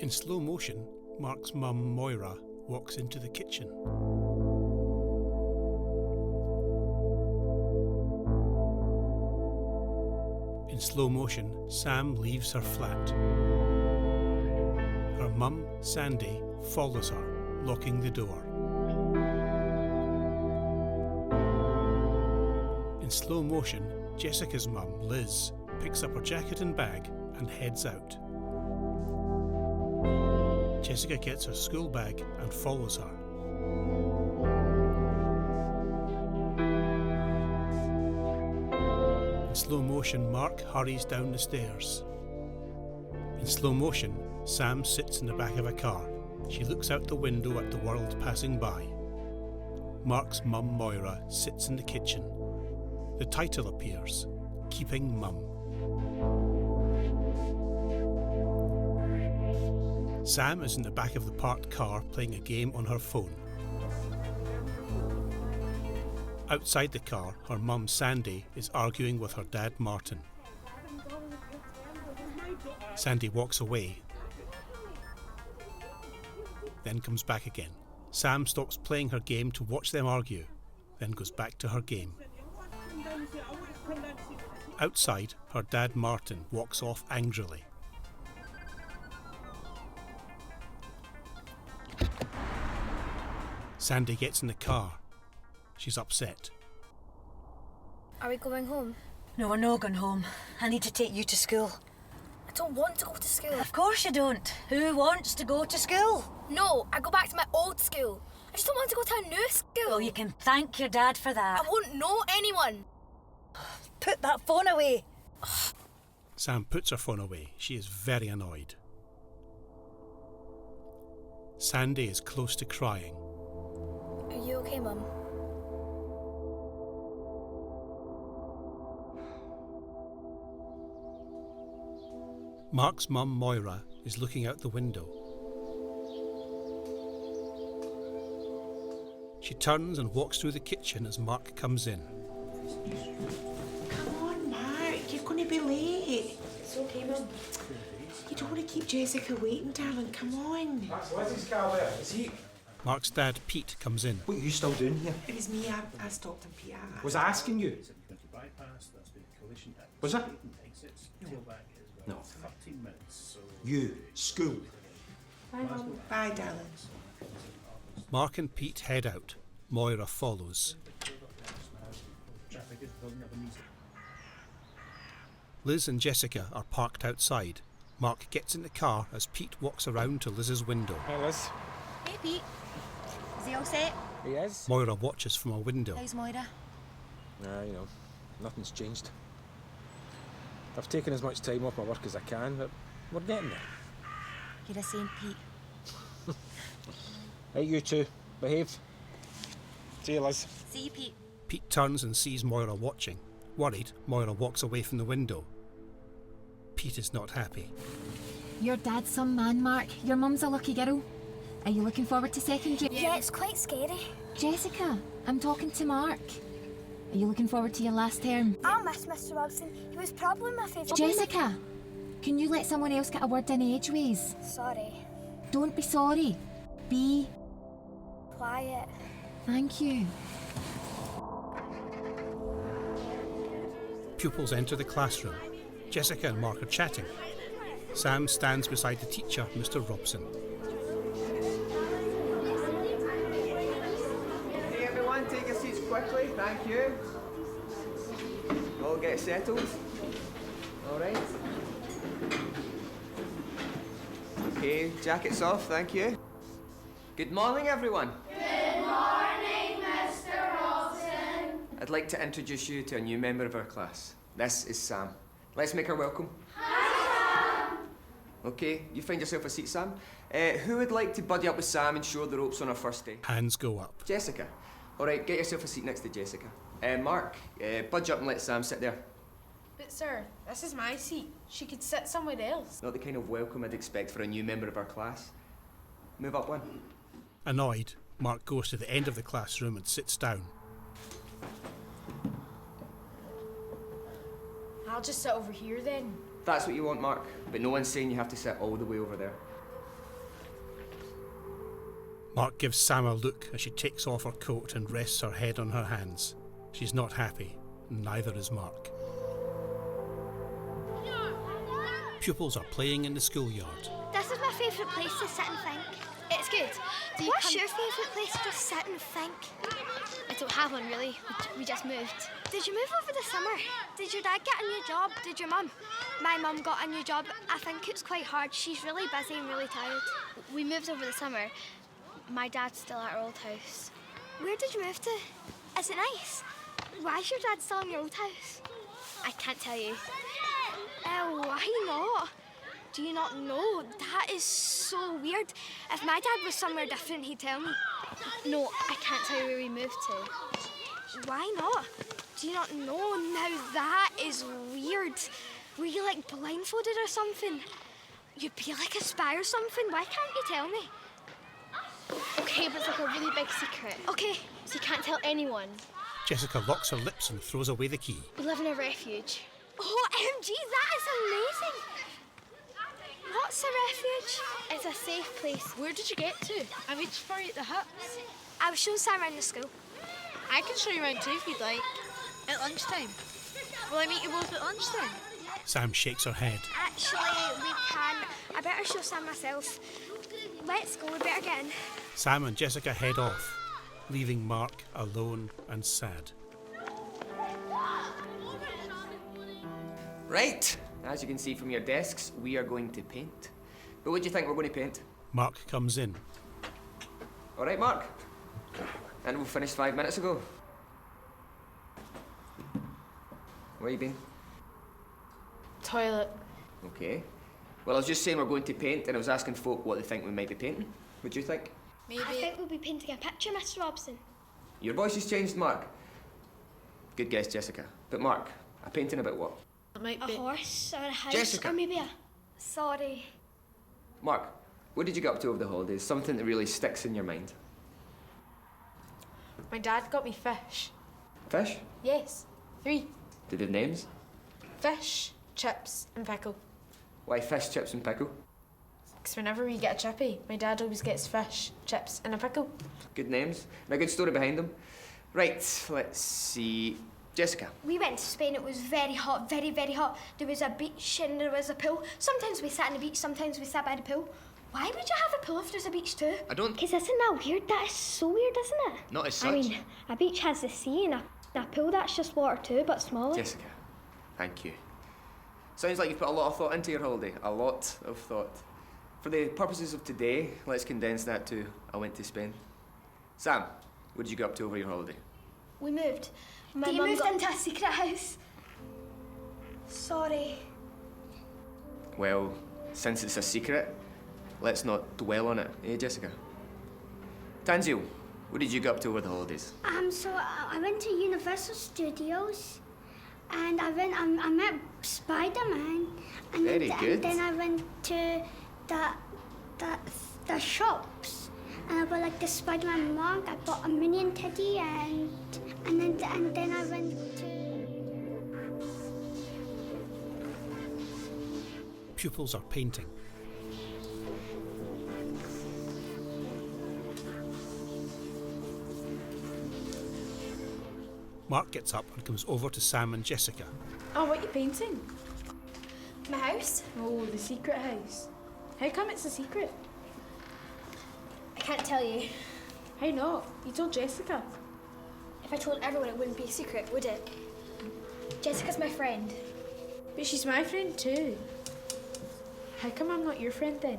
In slow motion, Mark's mum, Moira, walks into the kitchen. In slow motion, Sam leaves her flat. Her mum, Sandy, follows her, locking the door. In slow motion, Jessica's mum, Liz, picks up her jacket and bag and heads out. Jessica gets her school bag and follows her. In slow motion, Mark hurries down the stairs. In slow motion, Sam sits in the back of a car. She looks out the window at the world passing by. Mark's mum, Moira, sits in the kitchen. The title appears, Keeping Mum. Sam is in the back of the parked car playing a game on her phone. Outside the car, her mum Sandy is arguing with her dad Martin. Sandy walks away, then comes back again. Sam stops playing her game to watch them argue, then goes back to her game. Outside, her dad Martin walks off angrily. Sandy gets in the car. She's upset. Are we going home? No, we're not going home. I need to take you to school. I don't want to go to school. Of course you don't. Who wants to go to school? No, I go back to my old school. I just don't want to go to a new school. Well, you can thank your dad for that. I won't know anyone. Put that phone away. Sam puts her phone away. She is very annoyed. Sandy is close to crying. Are you okay, Mum? Mark's mum, Moira, is looking out the window. She turns and walks through the kitchen as Mark comes in. Come on, Mark, you're going to be late. It's okay, Mum. You don't want to keep Jessica waiting, darling. Come on. That's Lizzie's car there. Is he? Mark's dad, Pete, comes in. What are you still doing here? It was me. I stopped him, Peter. Was I asking you? Was I? No. You, school. Bye, Mum. Bye, darling. Mark and Pete head out. Moira follows. Liz and Jessica are parked outside. Mark gets in the car as Pete walks around to Liz's window. Hey, Liz. Hey, Pete. Is he all set? He is. Moira watches from a window. How's Moira? You know, nothing's changed. I've taken as much time off my work as I can, but we're getting there. You're a saint, Pete. Hey, you two, behave. See you, Liz. See you, Pete. Pete turns and sees Moira watching. Worried, Moira walks away from the window. Pete is not happy. Your dad's some man, Mark. Your mum's a lucky girl. Are you looking forward to secondary? Yeah, it's quite scary. Jessica, I'm talking to Mark. Are you looking forward to your last term? I miss Mr. Wilson. He was probably my favourite. Jessica, can you let someone else get a word in edgeways? Sorry. Don't be sorry. Be Quiet. Thank you. Pupils enter the classroom. Jessica and Mark are chatting. Sam stands beside the teacher, Mr. Robson. Hey everyone, take your seats quickly, thank you. All get settled. Alright. Okay, jackets off, thank you. Good morning everyone. Good morning, Mr. Robson. I'd like to introduce you to a new member of our class. This is Sam. Let's make her welcome. Hi, Sam. Okay, you find yourself a seat, Sam. Who would like to buddy up with Sam and show the ropes on her first day? Hands go up. Jessica. Alright, get yourself a seat next to Jessica. Mark, budge up and let Sam sit there. But sir, this is my seat. She could sit somewhere else. Not the kind of welcome I'd expect for a new member of our class. Move up one. Annoyed, Mark goes to the end of the classroom and sits down. I'll just sit over here then. That's what you want, Mark. But no one's saying you have to sit all the way over there. Mark gives Sam a look as she takes off her coat and rests her head on her hands. She's not happy, and neither is Mark. Pupils are playing in the schoolyard. This is my favourite place to sit and think. It's good. What's your favourite place to just sit and think? I don't have one really. We just moved. Did you move over the summer? Did your dad get a new job? Did your mum? My mum got a new job. I think it's quite hard. She's really busy and really tired. We moved over the summer. My dad's still at our old house. Where did you move to? Is it nice? Why is your dad still in your old house? I can't tell you. Why not? Do you not know? That is so weird. If my dad was somewhere different, he'd tell me. No, I can't tell you where we moved to. Why not? Do you not know? Now that is weird. Were you like blindfolded or something? You'd be like a spy or something. Why can't you tell me? Okay, but it's like a really big secret. Okay. So you can't tell anyone. Jessica locks her lips and throws away the key. We live in a refuge. OMG, that is amazing. What's a refuge? It's a safe place. Where did you get to? I reached for you at the huts. I was showing Sam around the school. I can show you around too if you'd like. At lunchtime. Will I meet you both at lunchtime? Sam shakes her head. Actually, we can. I better show Sam myself. Let's go, we better get in. Sam and Jessica head off, leaving Mark alone and sad. Right, as you can see from your desks, we are going to paint. But what do you think we're going to paint? Mark comes in. All right, Mark. And we finished 5 minutes ago. Where you been? Toilet. Okay. Well, I was just saying we're going to paint, and I was asking folk what they think we might be painting. What do you think? Maybe. I think we'll be painting a picture, Mr. Robson. Your voice has changed, Mark. Good guess, Jessica. But Mark, a painting about what? It might A be. horse or a house. Jessica. Or maybe a... Sorry. Mark, what did you get up to over the holidays? Something that really sticks in your mind. My dad got me fish. Fish? Yes. 3. Did they have names? Fish, chips, and pickle. Why fish, chips and pickle? Because whenever we get a chippy, my dad always gets fish, chips, and a pickle. Good names. And a good story behind them. Right, let's see. Jessica. We went to Spain. It was very hot, very, very hot. There was a beach and there was a pool. Sometimes we sat on the beach, sometimes we sat by the pool. Why would you have a pool if there's a beach too? I don't... Because isn't that weird? That is so weird, isn't it? Not as such. I mean, a beach has the sea and a pool that's just water too, but smaller. Jessica, thank you. Sounds like you've put a lot of thought into your holiday. A lot of thought. For the purposes of today, let's condense that to I went to Spain. Sam, what did you get up to over your holiday? We moved. My You mum moved got- into a secret house. Sorry. Well, since it's a secret, let's not dwell on it, eh, Jessica? Tanzil, what did you get up to over the holidays? So I went to Universal Studios, and I met Spider-Man, and Very good. then I went to the shops, and I bought like the Spider-Man mug. I bought a Minion teddy, and then I went to. Pupils are painting. Mark gets up and comes over to Sam and Jessica. Oh, what are you painting? My house? Oh, the secret house. How come it's a secret? I can't tell you. How not? You told Jessica. If I told everyone, it wouldn't be a secret, would it? Jessica's my friend. But she's my friend too. How come I'm not your friend then?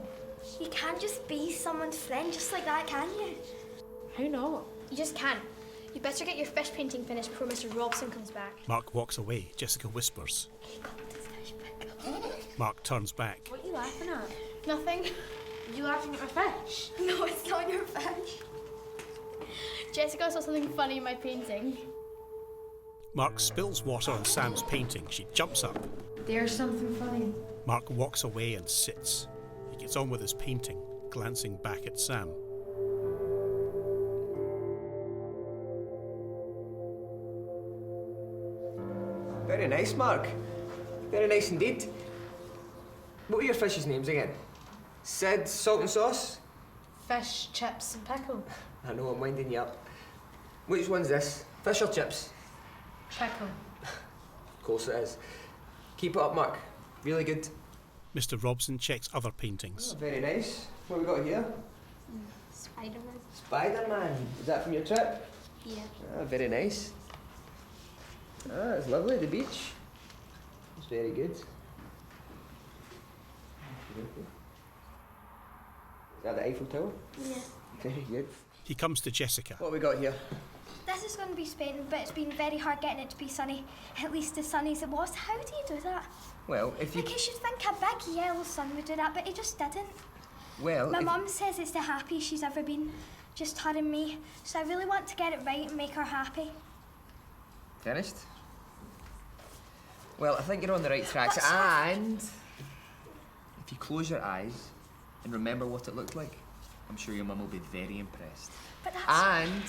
You can't just be someone's friend just like that, can you? How not? You just can't. You better get your fish painting finished before Mr. Robson comes back. Mark walks away. Jessica whispers. Mark turns back. What are you laughing at? Nothing. You laughing at my fish? No, it's not your fish. Jessica saw something funny in my painting. Mark spills water on Sam's painting. She jumps up. There's something funny. Mark walks away and sits. He gets on with his painting, glancing back at Sam. Very nice, Mark. Very nice indeed. What were your fish's names again? Sid, salt and sauce? Fish, chips and pickle. I know, I'm winding you up. Which one's this? Fish or chips? Pickle. Of course it is. Keep it up, Mark. Really good. Mr. Robson checks other paintings. Oh, very nice. What have we got here? Spider-Man. Spider-Man. Is that from your trip? Yeah. Ah, very nice. Ah, it's lovely, the beach. It's very good. Is that the Eiffel Tower? Yeah. Very good. He comes to Jessica. What have we got here? This is going to be Spain, but it's been very hard getting it to be sunny. At least as sunny as it was. How do you do that? Well, if you... Because you'd think a big yellow sun would do that, but it just didn't. Well, My mum says it's the happiest she's ever been, just her and me. So I really want to get it right and make her happy. Finished? Well, I think you're on the right tracks. That's And if you close your eyes and remember what it looked like, I'm sure your mum will be very impressed. But that's... And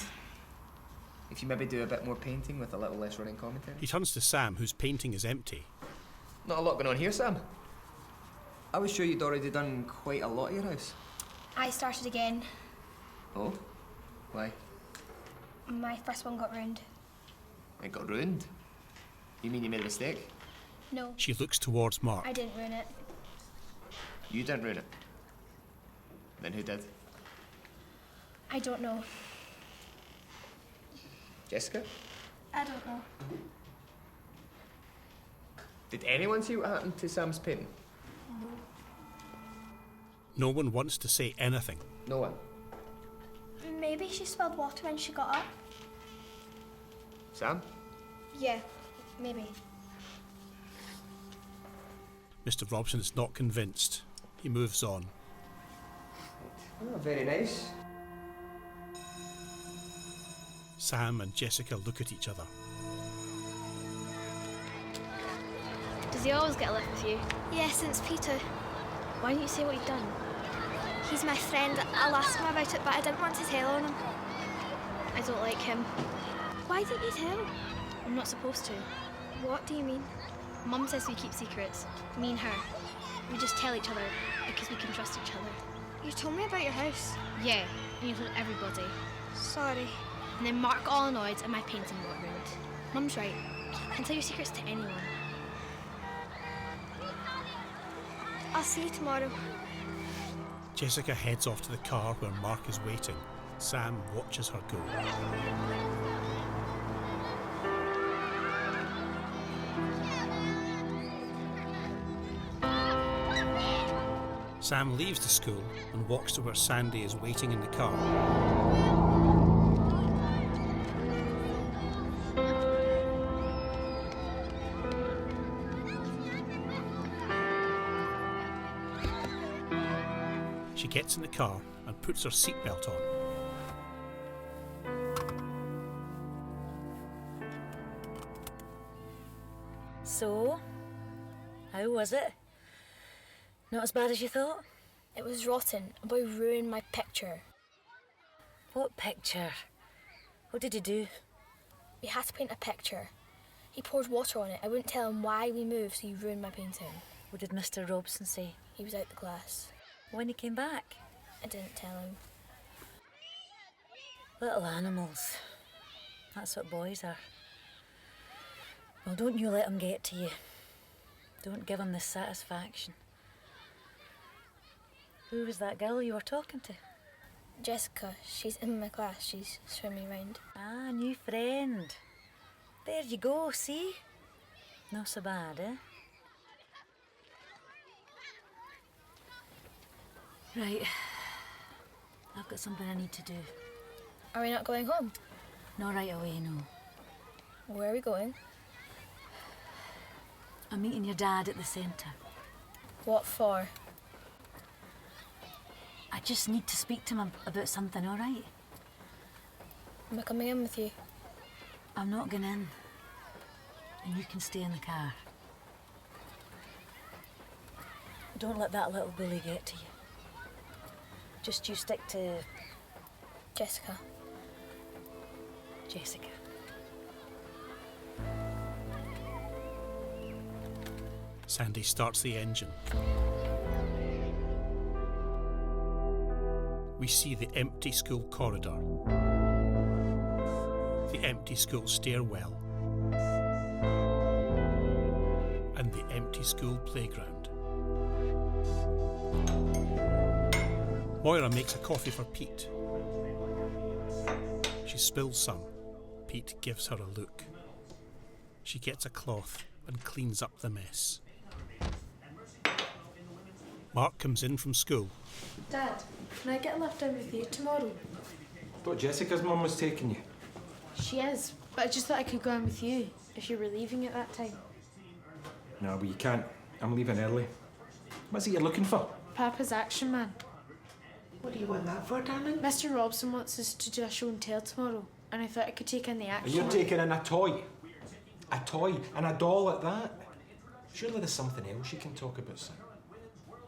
if you maybe do a bit more painting with a little less running commentary. He turns to Sam, whose painting is empty. Not a lot going on here, Sam. I was sure you'd already done quite a lot of your house. I started again. Oh? Why? My first one got ruined. It got ruined? You mean you made a mistake? No, She looks towards Mark. I didn't ruin it. You didn't ruin it. Then who did? I don't know. Jessica? I don't know. Did anyone see what happened to Sam's painting? No one wants to say anything. No one. Maybe she spilled water when she got up. Sam? Yeah, maybe. Mr. Robson is not convinced. He moves on. Oh, very nice. Sam and Jessica look at each other. Does he always get a lift with you? Yeah, since Peter. Why don't you say what you've done? He's my friend. I'll ask him about it, but I didn't want to tell on him. I don't like him. Why didn't you tell? I'm not supposed to. What do you mean? Mum says we keep secrets. Me and her. We just tell each other because we can trust each other. You told me about your house. Yeah, and you told everybody. Sorry. And then Mark all annoyed and my painting got ruined. Mum's right. You can tell your secrets to anyone. I'll see you tomorrow. Jessica heads off to the car where Mark is waiting. Sam watches her go. Sam leaves the school and walks to where Sandy is waiting in the car. She gets in the car and puts her seatbelt on. So, how was it? Not as bad as you thought? It was rotten. A boy ruined my picture. What picture? What did he do? We had to paint a picture. He poured water on it. I wouldn't tell him why we moved, so he ruined my painting. What did Mr. Robson say? He was out the class. When he came back? I didn't tell him. Little animals. That's what boys are. Well, don't you let him get to you. Don't give him the satisfaction. Who was that girl you were talking to? Jessica. She's in my class. She's swimming around. Ah, new friend. There you go, see? Not so bad, eh? Right. I've got something I need to do. Are we not going home? Not right away, no. Where are we going? I'm meeting your dad at the centre. What for? I just need to speak to him about something, all right? Am I coming in with you? I'm not going in. And you can stay in the car. Don't let that little bully get to you. Just you stick to... Jessica. Jessica. Sandy starts the engine. we see the empty school corridor, the empty school stairwell, and the empty school playground. Moira makes a coffee for Pete. She spills some. Pete gives her a look. She gets a cloth and cleans up the mess. Mark comes in from school. Dad, can I get a lift down with you tomorrow? I thought Jessica's mum was taking you. She is, but I just thought I could go in with you if you were leaving at that time. No, but you can't. I'm leaving early. What's it you're looking for? Papa's Action Man. What do you want that for, darling? Mr. Robson wants us to do a show and tell tomorrow, and I thought I could take in the action. And you're taking in a toy. A toy and a doll at that. Surely there's something else you can talk about, son.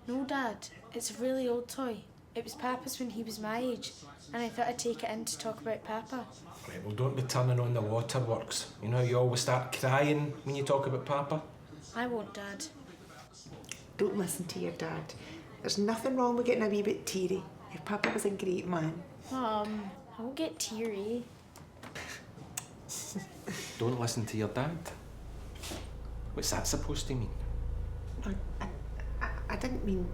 No, Dad. It's a really old toy. It was Papa's when he was my age, and I thought I'd take it in to talk about Papa. Right, well, don't be turning on the waterworks. You know, you always start crying when you talk about Papa. I won't, Dad. Don't listen to your dad. There's nothing wrong with getting a wee bit teary. Your Papa was a great man. Mum, I won't get teary. Don't listen to your dad. What's that supposed to mean? I didn't mean...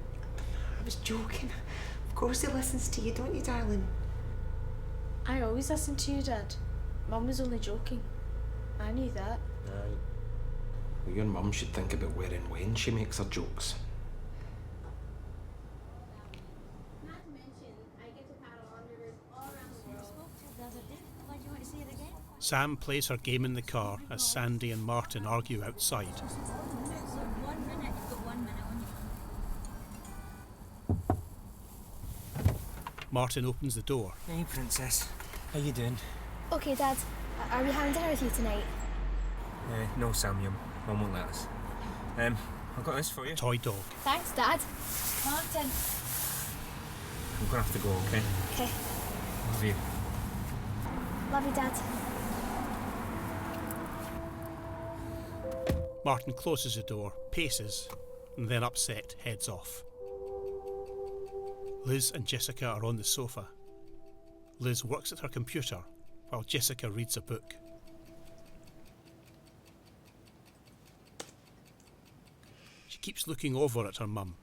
I was joking. Of course he listens to you, don't you, darling? I always listen to you, Dad. Mum was only joking. I knew that. Aye. Well, your mum should think about where and when she makes her jokes. Sam plays her game in the car as Sandy and Martin argue outside. Martin opens the door. Hey, Princess. How you doing? Okay, Dad. Are we having dinner with you tonight? No, Sam, Mum won't let us. I've got this for you. A toy dog. Thanks, Dad. Martin. I'm gonna have to go, okay? Okay. Love you. Love you, Dad. Martin closes the door, paces, and then upset, heads off. Liz and Jessica are on the sofa. Liz works at her computer while Jessica reads a book. She keeps looking over at her mum.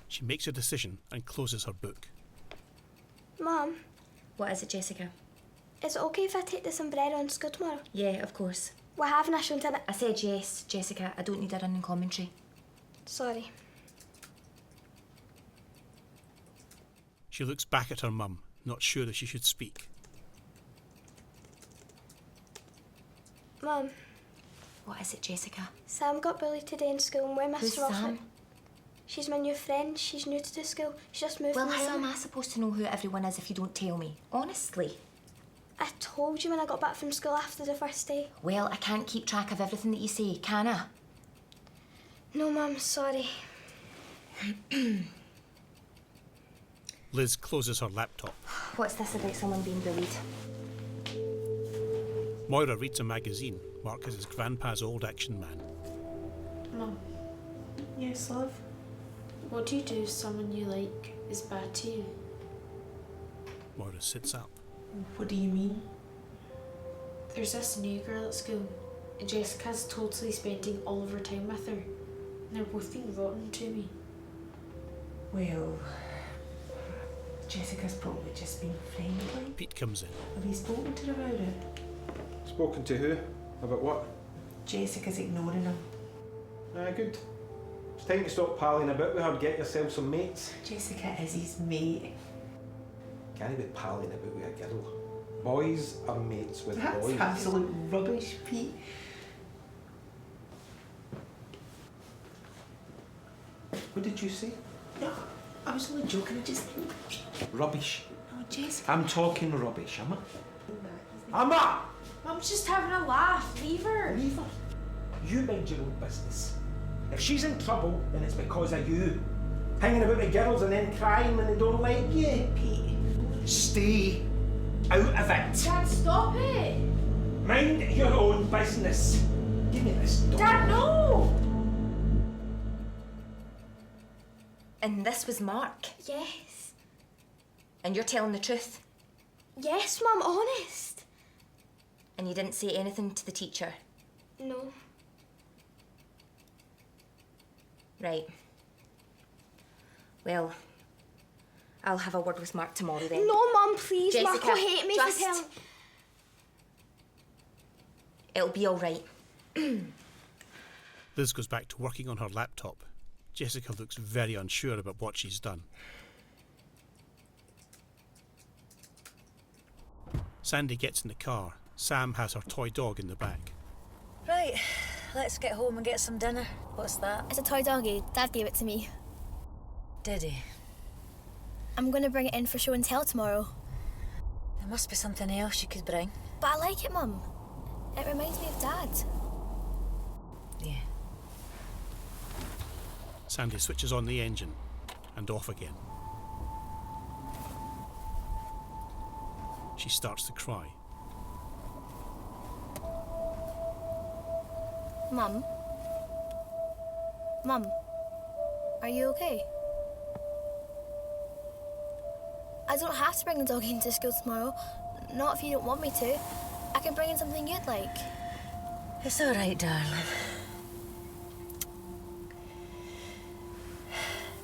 She makes a decision and closes her book. Mum, What is it, Jessica? is it okay if I take the sombrero in school tomorrow? Yeah, of course. We're having a show and tell. I said yes, Jessica. I don't need a running commentary. Sorry. She looks back at her mum, not sure if she should speak. Mum. What is it, Jessica? Sam got bullied today in school and we're Who's Mr. Robson. Sam? She's my new friend. She's new to the school. She just moved Well, from the how am summer. I supposed to know who everyone is if you don't tell me? Honestly. I told you when I got back from school after the first day. Well, I can't keep track of everything that you say, can I? No, Mum, sorry. Liz closes her laptop. What's this about someone being bullied? Moira reads a magazine. Mark is his grandpa's old action man. Mum, Yes, love? what do you do if someone you like is bad to you? Moira sits up. What do you mean? There's this new girl at school, and Jessica's totally spending all of her time with her. And they're both being rotten to me. Well, Jessica's probably just been friendly. Pete comes in. Have you spoken to her about it? Spoken to who? About what? Jessica's ignoring him. Good. It's time to stop palling about with her, get yourself some mates. Jessica is his mate. Can't be palling about with a girl. Boys are mates with That's boys. absolute rubbish, Pete. What did you say? No, I was only joking. I just... Rubbish. Oh, Jessica. I'm talking rubbish, am I? Am I? Mum's just having a laugh. Leave her. Leave her. You mind your own business. If she's in trouble, then it's because of you. Hanging about with girls and then crying when they don't like you. Pete. Stay out of it. Dad, stop it. Mind your own business. Give me this dog. Dad, no. And this was Mark? Yes. And you're telling the truth? Yes, Mum, honest. And you didn't say anything to the teacher? No. Right. Well, I'll have a word with Mark tomorrow then. No, Mum, please. Jessica, Mark will hate me just... for telling... It'll be all right. Liz goes back to working on her laptop. Jessica looks very unsure about what she's done. Sandy gets in the car. Sam has her toy dog in the back. Right, let's get home and get some dinner. What's that? It's a toy doggy. Dad gave it to me. Did he? I'm going to bring it in for show and tell tomorrow. There must be something else you could bring. But I like it, Mum. It reminds me of Dad. Yeah. Sandy switches on the engine and off again. She starts to cry. Mum? Mum, are you okay? I don't have to bring the doggy into school tomorrow. Not if you don't want me to. I can bring in something you'd like. It's all right, darling.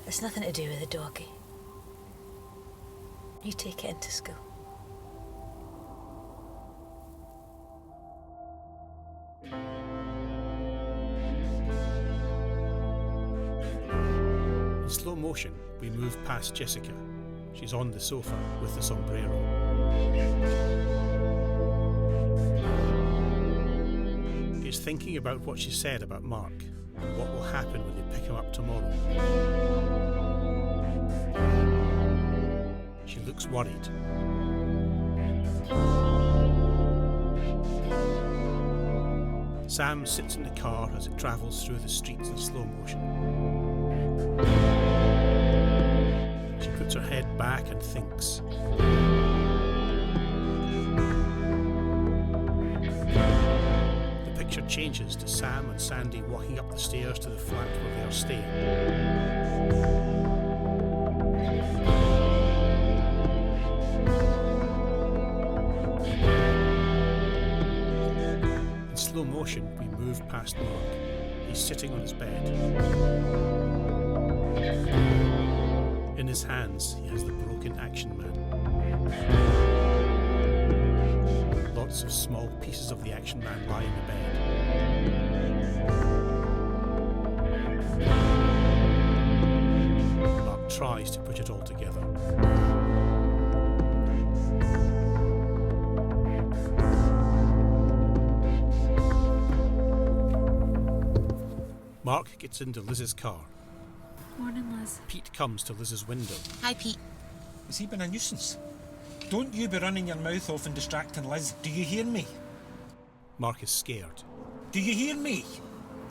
It's nothing to do with the doggy. You take it into school. In slow motion, we move past Jessica. She's on the sofa with the sombrero. She's thinking about what she said about Mark and what will happen when they pick him up tomorrow. She looks worried. Sam sits in the car as it travels through the streets in slow motion. She puts her head back and thinks. The picture changes to Sam and Sandy walking up the stairs to the flat where they are staying. In slow motion, we move past Mark. He's sitting on his bed. In his hands, he has the broken Action Man. Lots of small pieces of the Action Man lie in the bed. Mark tries to put it all together. Mark gets into Liz's car. Morning, Liz. Pete comes to Liz's window. Hi, Pete. Has he been a nuisance? Don't you be running your mouth off and distracting Liz. Do you hear me? Mark is scared. Do you hear me?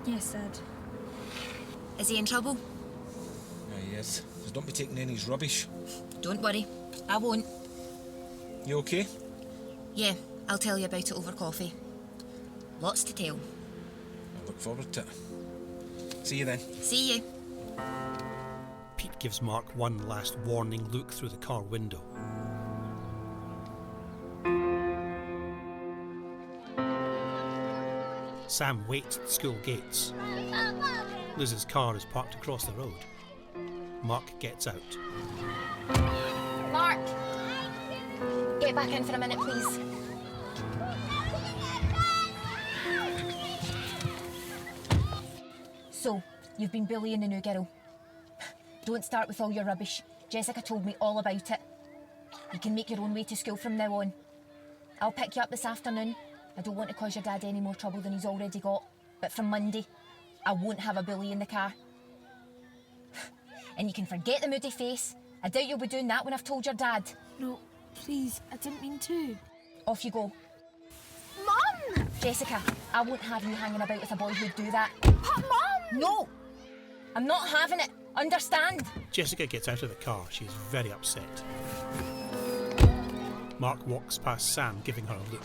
Yes, Dad. Is he in trouble? He is. Just don't be taking any of his rubbish. Don't worry. I won't. You okay? Yeah, I'll tell you about it over coffee. Lots to tell. I look forward to it. See you then. See you. Pete gives Mark one last warning look through the car window. Sam waits at the school gates. Liz's car is parked across the road. Mark gets out. Mark! Get back in for a minute, please. So, you've been bullying the new girl. Don't start with all your rubbish. Jessica told me all about it. You can make your own way to school from now on. I'll pick you up this afternoon. I don't want to cause your dad any more trouble than he's already got. But from Monday, I won't have a bully in the car. And you can forget the moody face. I doubt you'll be doing that when I've told your dad. No, please, I didn't mean to. Off you go. Mum! Jessica, I won't have you hanging about with a boy who'd do that. Mum! No! I'm not having it. Understand? Jessica gets out of the car. She is very upset. Mark walks past Sam, giving her a look.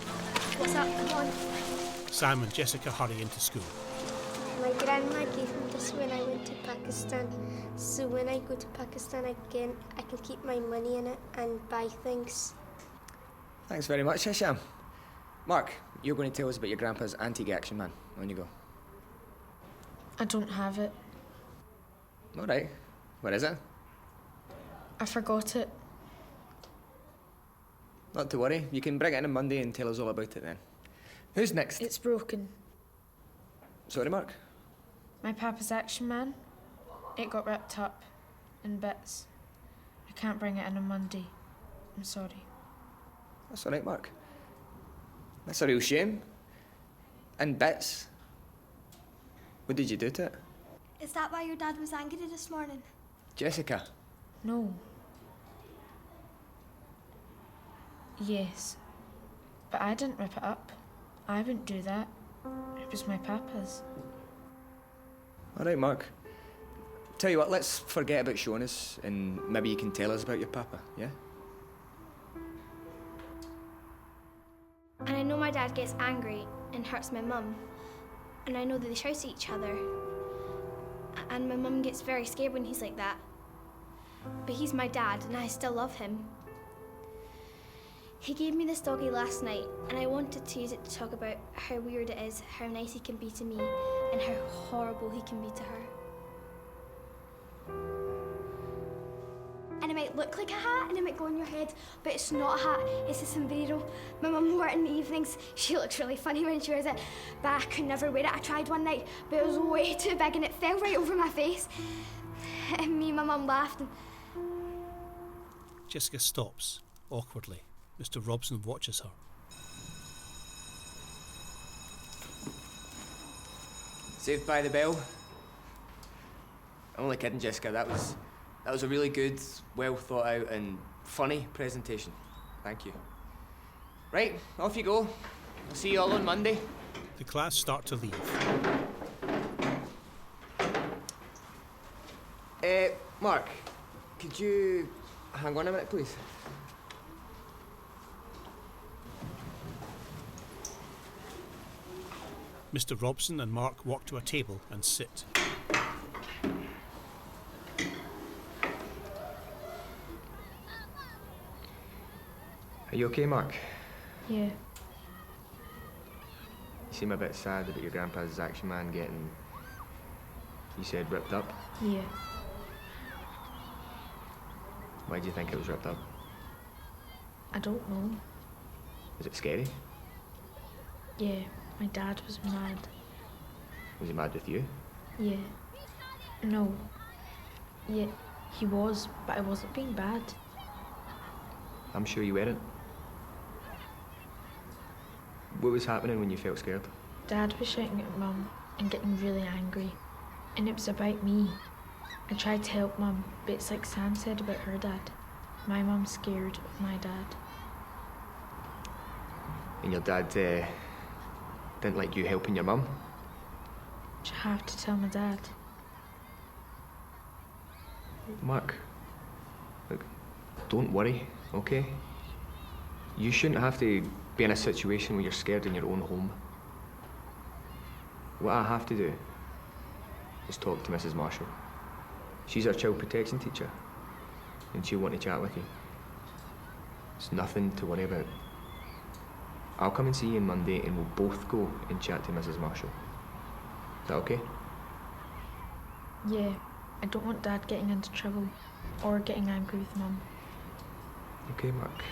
What's up? Come on. Sam and Jessica hurry into school. Like grandma gave me this when I went to Pakistan. So when I go to Pakistan again, I can keep my money in it and buy things. Thanks very much, Hisham. Mark, you're going to tell us about your grandpa's antique action man. On you go. I don't have it. All right. Where is it? I forgot it. Not to worry. You can bring it in on Monday and tell us all about it then. Who's next? It's broken. Sorry, Mark? My papa's action man. It got ripped up in bits. I can't bring it in on Monday. I'm sorry. That's all right, Mark. That's a real shame. In bits. What did you do to it? Is that why your dad was angry this morning? Jessica? No. Yes. But I didn't rip it up. I wouldn't do that. It was my papa's. All right, Mark. Tell you what, let's forget about showing us and maybe you can tell us about your papa, yeah? And I know my dad gets angry and hurts my mum. And I know that they shout at each other. And my mum gets very scared when he's like that. But he's my dad and I still love him. He gave me this doggy last night and I wanted to use it to talk about how weird it is, how nice he can be to me, and how horrible he can be to her. And it might look like a hat and it might go on your head, but it's not a hat, it's a sombrero. My mum wore it in the evenings. She looks really funny when she wears it, but I could never wear it. I tried one night, but it was way too big and it fell right over my face. And me and my mum laughed and... Jessica stops, awkwardly. Mr. Robson watches her. Saved by the Bell. I'm only kidding, Jessica. That was a really good, well thought out and funny presentation. Thank you. Right, off you go. I'll see you all on Monday. The class start to leave. Mark, could you hang on a minute, please? Mr. Robson and Mark walk to a table and sit. Are you okay, Mark? Yeah. You seem a bit sad about your grandpa's action man getting, you said, ripped up? Yeah. Why do you think it was ripped up? I don't know. Was it scary? Yeah, my dad was mad. Was he mad with you? Yeah. No. Yeah, he was, but I wasn't being bad. I'm sure you weren't. What was happening when you felt scared? Dad was shouting at Mum and getting really angry. And it was about me. I tried to help Mum, but it's like Sam said about her dad. My mum's scared of my dad. And your dad didn't like you helping your mum? Do you have to tell my dad? Mark, look, don't worry, okay? You shouldn't have to be in a situation where you're scared in your own home. What I have to do is talk to Mrs. Marshall. She's our child protection teacher, and she'll want to chat with you. It's nothing to worry about. I'll come and see you on Monday and we'll both go and chat to Mrs. Marshall. Is that okay? Yeah, I don't want Dad getting into trouble or getting angry with Mum. Okay, Mark.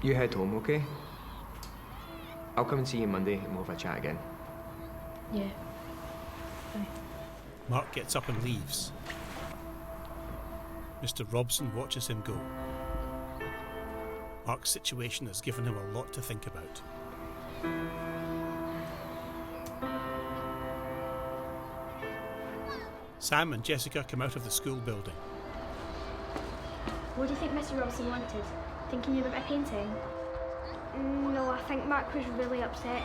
You head home, okay? I'll come and see you Monday and we'll have a chat again. Yeah. Bye. Mark gets up and leaves. Mr. Robson watches him go. Mark's situation has given him a lot to think about. Sam and Jessica come out of the school building. What do you think Mr. Robson wanted? Thinking you about my painting? No, I think Mark was really upset.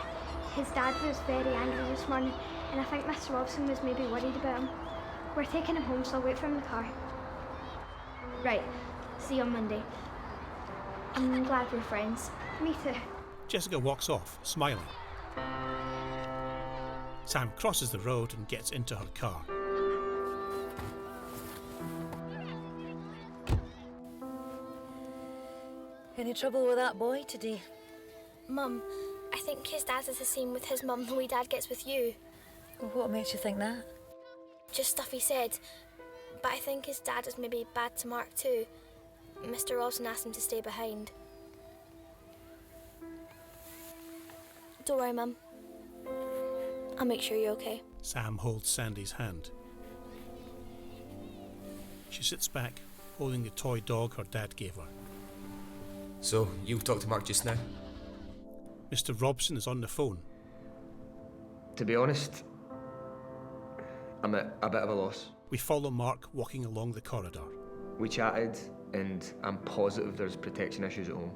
His dad was very angry this morning, and I think Mr. Robson was maybe worried about him. We're taking him home, so I'll wait for him in the car. Right. See you on Monday. I'm glad we're friends. Me too. Jessica walks off, smiling. Sam crosses the road and gets into her car. Any trouble with that boy today? Mum, I think his dad is the same with his mum the way Dad gets with you. Well, what makes you think that? Just stuff he said. But I think his dad is maybe bad to Mark too. Mr. Robson asked him to stay behind. Don't worry, Mum. I'll make sure you're okay. Sam holds Sandy's hand. She sits back, holding the toy dog her dad gave her. So, you'll talk to Mark just now? Mr. Robson is on the phone. To be honest, I'm at a bit of a loss. We follow Mark walking along the corridor. We chatted, and I'm positive there's protection issues at home.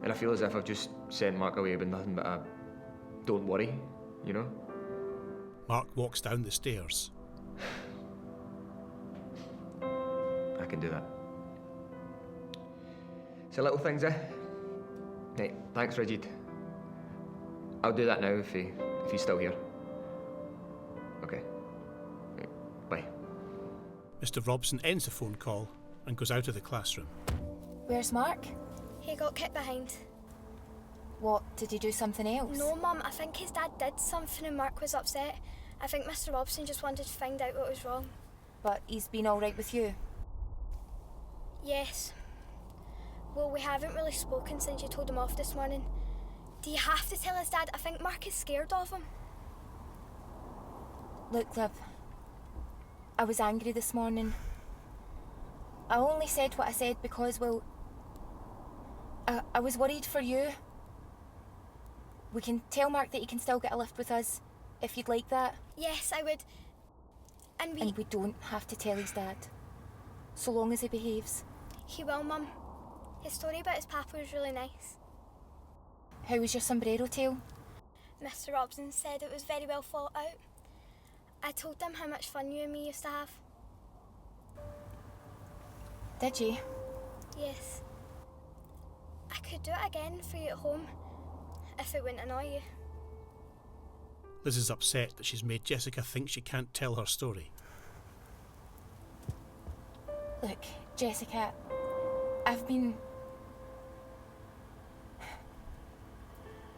And I feel as if I've just sent Mark away with nothing but a don't worry, you know? Mark walks down the stairs. I can do that. So little things, eh? Right, thanks, Rigid. I'll do that now if he's still here. Okay. Right, bye. Mr. Robson ends the phone call and goes out of the classroom. Where's Mark? He got kicked behind. What, did he do something else? No, Mum, I think his dad did something and Mark was upset. I think Mr. Robson just wanted to find out what was wrong. But he's been all right with you? Yes. Well, we haven't really spoken since you told him off this morning. Do you have to tell his dad? I think Mark is scared of him. Look, love, I was angry this morning. I only said what I said because, well, I was worried for you. We can tell Mark that he can still get a lift with us, if you'd like that. Yes, I would. And we don't have to tell his dad, so long as he behaves. He will, Mum. His story about his papa was really nice. How was your sombrero tale? Mr. Robson said it was very well thought out. I told him how much fun you and me used to have. Did you? Yes. I could do it again for you at home, if it wouldn't annoy you. Liz is upset that she's made Jessica think she can't tell her story. Look, Jessica, I've been...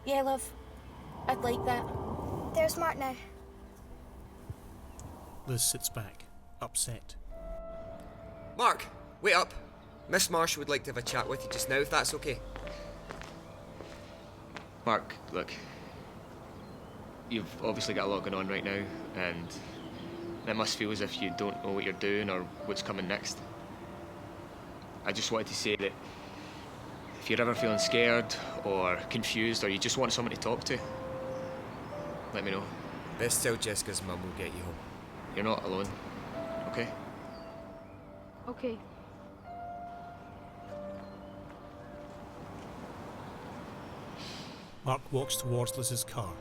Yeah, love, I'd like that. There's Mark now. Liz sits back, upset. Mark, wait up. Miss Marsh would like to have a chat with you just now, if that's okay. Mark, look. You've obviously got a lot going on right now, and it must feel as if you don't know what you're doing or what's coming next. I just wanted to say that if you're ever feeling scared or confused or you just want someone to talk to, let me know. Best tell Jessica's mum will get you home. You're not alone, okay? Okay. Mark walks towards Liz's car.